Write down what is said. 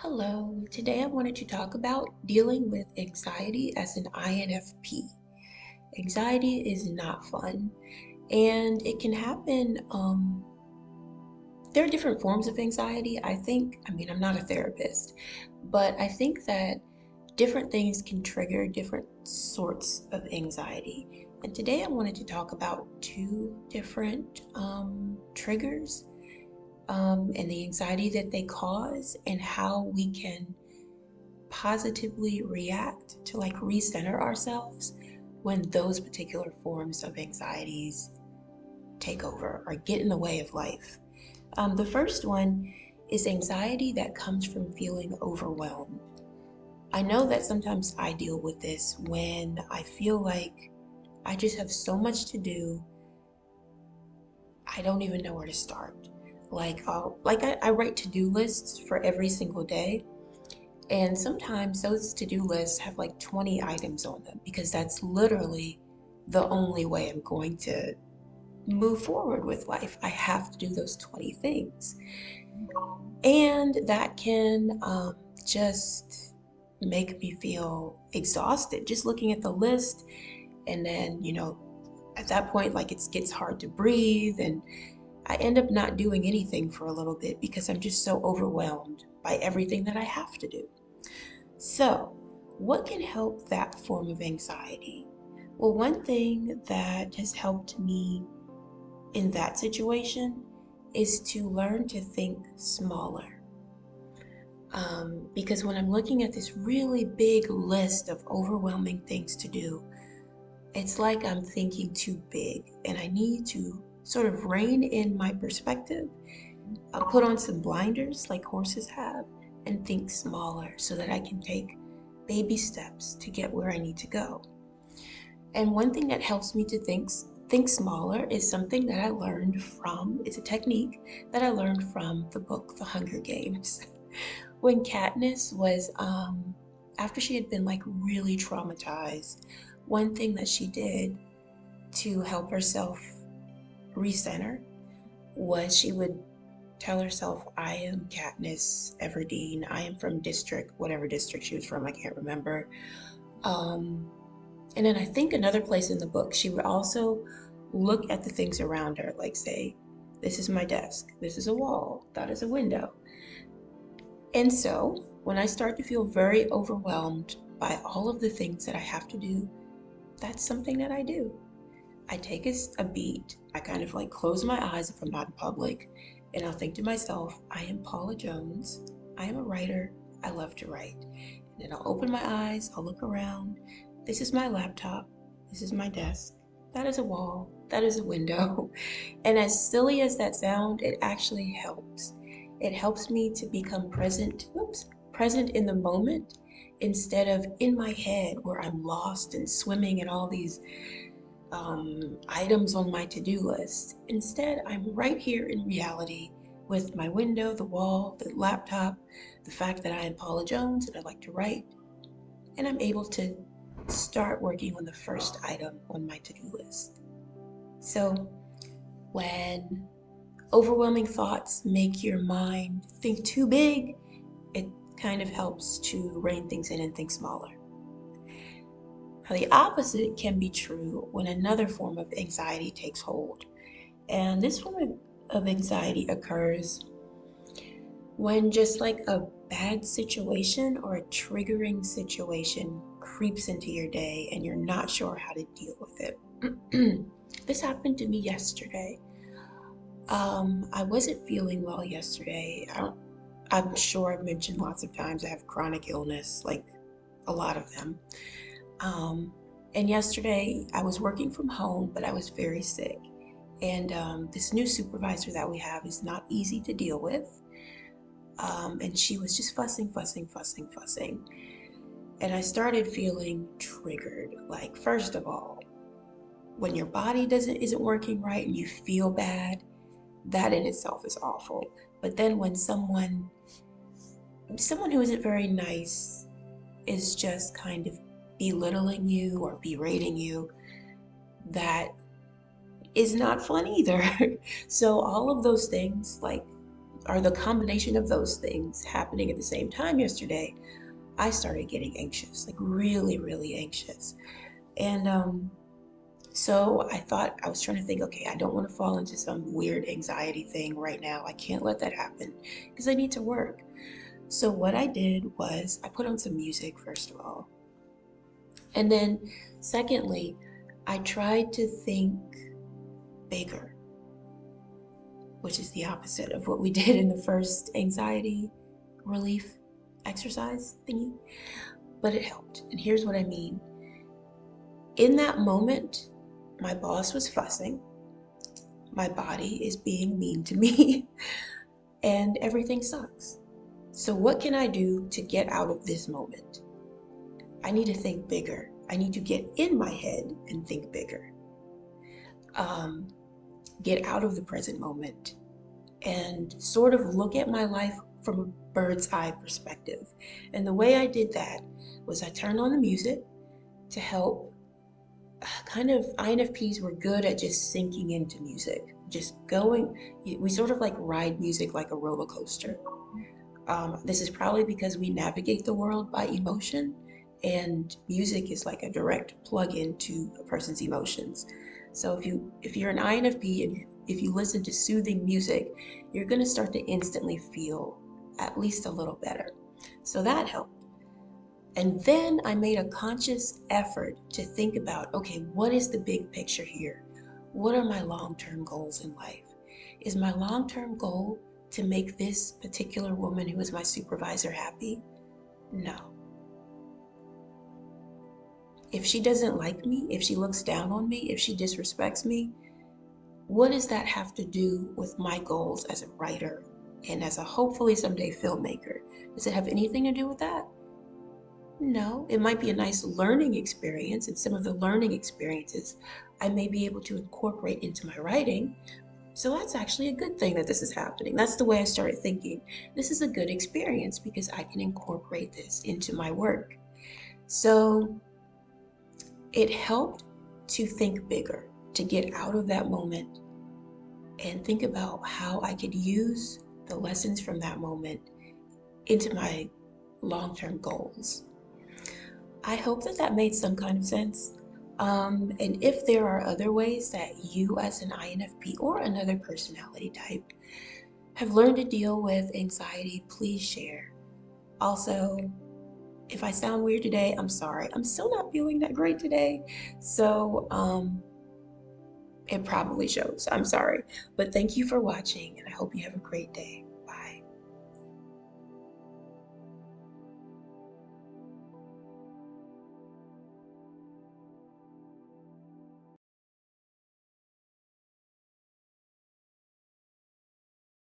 Hello, today I wanted to talk about dealing with anxiety as an INFP. Anxiety is not fun and it can happen. There are different forms of anxiety. I'm not a therapist, but I think that different things can trigger different sorts of anxiety. And today I wanted to talk about two different triggers and the anxiety that they cause and how we can positively react to like recenter ourselves when those particular forms of anxieties take over or get in the way of life. The first one is anxiety that comes from feeling overwhelmed. I know that sometimes I deal with this when I feel like I just have so much to do, I don't even know where to start. I write to-do lists for every single day. And sometimes those to-do lists have like 20 items on them because that's literally the only way I'm going to move forward with life. I have to do those 20 things. And that can just make me feel exhausted just looking at the list. And then, at that point, like it gets hard to breathe. And I end up not doing anything for a little bit because I'm just so overwhelmed by everything that I have to do. So, what can help that form of anxiety? Well, one thing that has helped me in that situation is to learn to think smaller. Because when I'm looking at this really big list of overwhelming things to do, it's like I'm thinking too big, and I need to sort of rein in my perspective. I'll put on some blinders like horses have and think smaller so that I can take baby steps to get where I need to go. And one thing that helps me to think smaller is something that I learned from, it's a technique that I learned from the book The Hunger Games. When Katniss was after she had been like really traumatized, one thing that she did to help herself recenter was she would tell herself, I am Katniss Everdeen. I am from district, whatever district she was from, I can't remember. Um, and then I think another place in the book, she would also look at the things around her, like say, this is my desk, this is a wall, that is a window. And so when I start to feel very overwhelmed by all of the things that I have to do, that's something that I do. I take a beat, I kind of like close my eyes if I'm not in public, and I'll think to myself, I am Paula Jones, I am a writer, I love to write. And then I'll open my eyes, I'll look around, this is my laptop, this is my desk, that is a wall, that is a window. And as silly as that sounds, it actually helps. It helps me to become present in the moment instead of in my head where I'm lost and swimming in all these items on my to-do list. Instead, I'm right here in reality with my window, the wall, the laptop, the fact that I am Paula Jones and I like to write, and I'm able to start working on the first item on my to-do list. So when overwhelming thoughts make your mind think too big, it kind of helps to rein things in and think smaller. Now, the opposite can be true when another form of anxiety takes hold. And this form of anxiety occurs when just like a bad situation or a triggering situation creeps into your day and you're not sure how to deal with it. This happened to me yesterday. I wasn't feeling well yesterday. I'm sure I've mentioned lots of times I have chronic illness, like a lot of them. Um, and yesterday I was working from home, but I was very sick. And this new supervisor that we have is not easy to deal with. And she was just fussing. And I started feeling triggered. Like, first of all, when your body isn't working right and you feel bad, that in itself is awful. But then when someone who isn't very nice is just kind of belittling you or berating you, that is not fun either. So all of those things, like or the combination of those things happening at the same time yesterday, I started getting anxious, like really, really anxious. And so I was trying to think, okay, I don't want to fall into some weird anxiety thing right now. I can't let that happen because I need to work. So what I did was I put on some music, first of all. And then secondly, I tried to think bigger, which is the opposite of what we did in the first anxiety relief exercise thingy, but it helped. And here's what I mean. In that moment, my boss was fussing, my body is being mean to me, and everything sucks. So, what can I do to get out of this moment? I need to think bigger. I need to get in my head and think bigger. Um, get out of the present moment and sort of look at my life from a bird's eye perspective. And the way I did that was I turned on the music to help. Kind of INFPs were good at just sinking into music, just going. We sort of like ride music like a roller coaster. This is probably because we navigate the world by emotion, and music is like a direct plug into a person's emotions. So if you're an INFP and if you listen to soothing music, you're gonna start to instantly feel at least a little better. So that helped. And then I made a conscious effort to think about, okay, what is the big picture here? What are my long-term goals in life? Is my long-term goal to make this particular woman who is my supervisor happy? No. If she doesn't like me, if she looks down on me, if she disrespects me, what does that have to do with my goals as a writer and as a hopefully someday filmmaker? Does it have anything to do with that? No, it might be a nice learning experience, and some of the learning experiences I may be able to incorporate into my writing. So that's actually a good thing that this is happening. That's the way I started thinking. This is a good experience because I can incorporate this into my work. So it helped to think bigger, to get out of that moment and think about how I could use the lessons from that moment into my long-term goals. I hope that that made some kind of sense. And if there are other ways that you, as an INFP or another personality type, have learned to deal with anxiety, please share. Also, if I sound weird today, I'm sorry. I'm still not feeling that great today. So, it probably shows. I'm sorry. But thank you for watching, and I hope you have a great day.